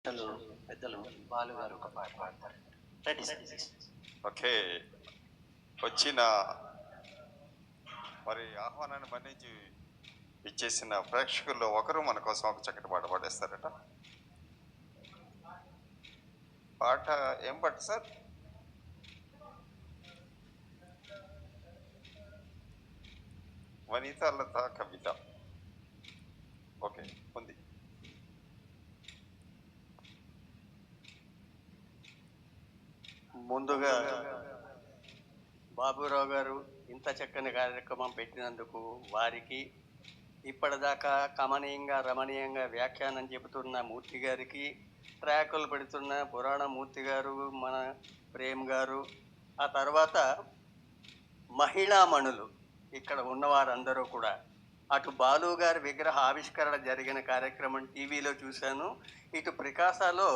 పెద్దలు బాలు గారు ఒక పాట పాడతారు. ఓకే, వచ్చిన మరి ఆహ్వానాన్ని మన్నించి ఇచ్చేసిన ప్రేక్షకుల్లో ఒకరు మన కోసం ఒక చక్కటి పాట పాడేస్తారట. పాట ఏం పాట సార్? వనిత లత కవిత. ఓకే, ఉంది. ముందుగా బాబురావు గారు ఇంత చక్కని కార్యక్రమం పెట్టినందుకు వారికి, ఇప్పటిదాకా కమనీయంగా రమణీయంగా వ్యాఖ్యానం చెబుతున్న మూర్తి గారికి, ట్రాకులు పెడుతున్న పురాణ మూర్తి గారు, మన ప్రేమ్ గారు, ఆ తర్వాత మహిళామణులు ఇక్కడ ఉన్నవారందరూ కూడా, అటు బాలు గారి విగ్రహ ఆవిష్కరణ జరిగిన కార్యక్రమం టీవీలో చూశాను, ఇటు ప్రికాసాలో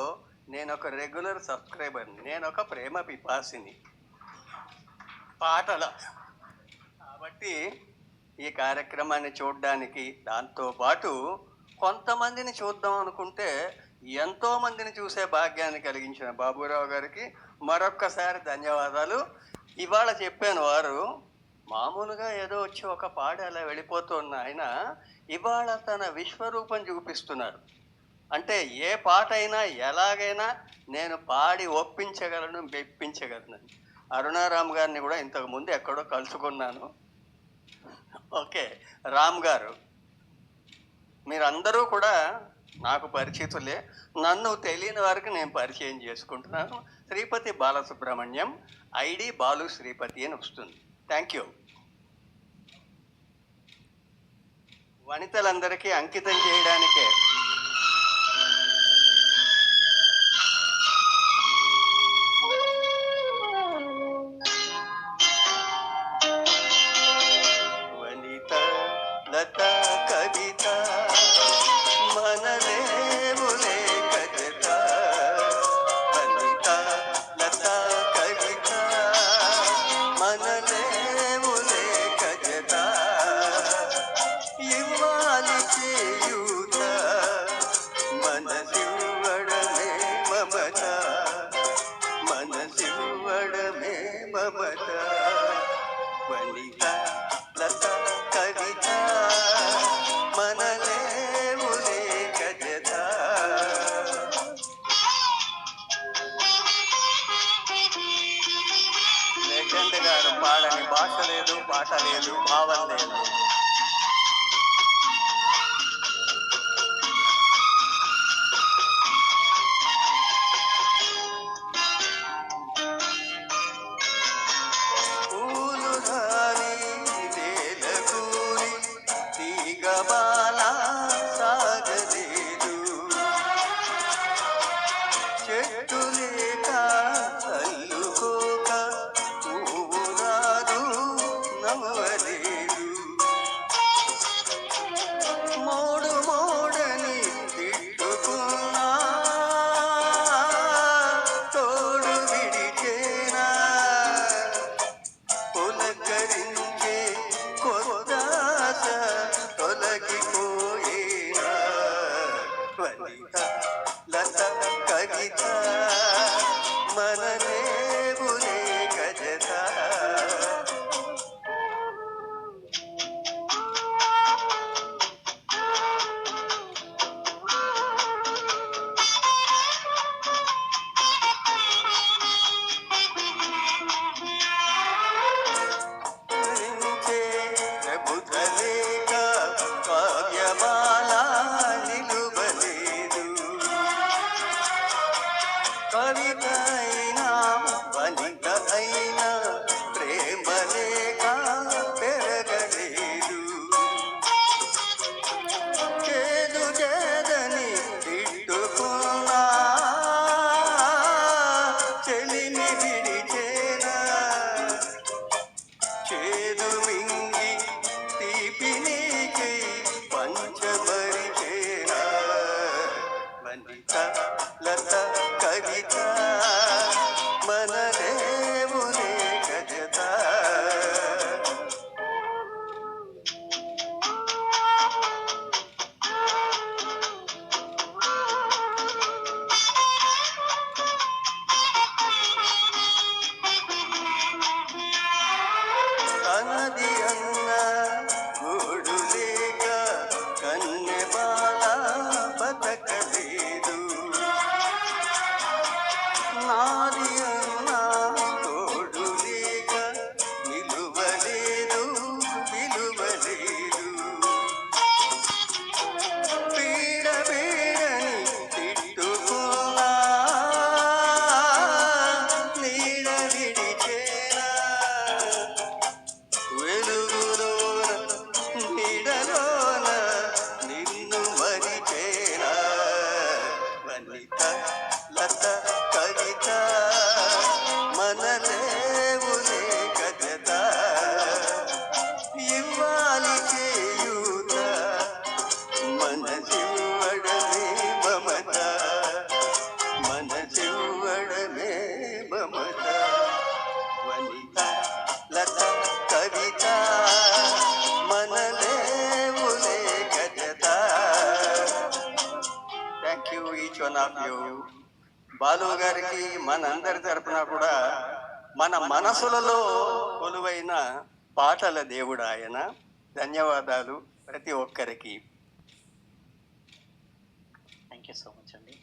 నేను ఒక రెగ్యులర్ సబ్స్క్రైబర్ని, నేను ఒక ప్రేమ పిపాసిని పాటల. కాబట్టి ఈ కార్యక్రమాన్ని చూడడానికి, దాంతోపాటు కొంతమందిని చూద్దాం అనుకుంటే ఎంతోమందిని చూసే భాగ్యాన్ని కలిగించిన బాబురావు గారికి మరొక్కసారి ధన్యవాదాలు. ఇవాళ చెప్పాను, వారు మామూలుగా ఏదో వచ్చి ఒక పాట అలా వెళ్ళిపోతున్న ఆయన ఇవాళ తన విశ్వరూపం చూపిస్తున్నారు. అంటే ఏ పాట అయినా ఎలాగైనా నేను పాడి ఒప్పించగలను, మెప్పించగలను. అరుణారామ్ గారిని కూడా ఇంతకుముందు ఎక్కడో కలుసుకున్నాను. ఓకే, రామ్ గారు, మీరందరూ కూడా నాకు పరిచితులే, నన్ను తెలియని వారికి నేను పరిచయం చేసుకుంటున్నాను. శ్రీపతి బాలసుబ్రహ్మణ్యం, ఐడి బాలు శ్రీపతి అని వస్తుంది. Thank you. వనితలందరికీ అంకితం చేయడానికే వనిత లత కవిత మనలేవులే కవిత, వనిత లత కవిత మనలేవులే కవిత, ఇవ్వాలి చేయూత మనసివ్వడమే మమత, మనసివ్వడమే మమత, వనిత లత కవిత మనలేవులే కజత. లెజెండ్ గారు పాడని భాష లేదు, పాట లేదు, భావం లేదు. లత కవిత మనలేవులే కజత. కవిత అయినా వనిత అయినా ప్రేమ లేక పెరగలేదు, చేదు చేదని తిట్టుకున్నా చెలిని విడిచేనా, చేదు మింగి తీపినికి పంచమరిచేనా, వనిత లత కవిత మనలేవులే కజత. వనిత లత కవిత మనలేవులే కజత ఇవ్వాలి చేయూత మనసివ్వడమే మమత మనసివ్వడమే మమత వనిత లత కవిత మనలేవులే గజత. Thank you each one of you. Balu గారికి మనందరి తరపున కూడా మన మనసులలో కొలువైన పాటల దేవుడు ఆయన. ధన్యవాదాలు ప్రతి ఒక్కరికి. థ్యాంక్ యూ సో మచ్ అండి.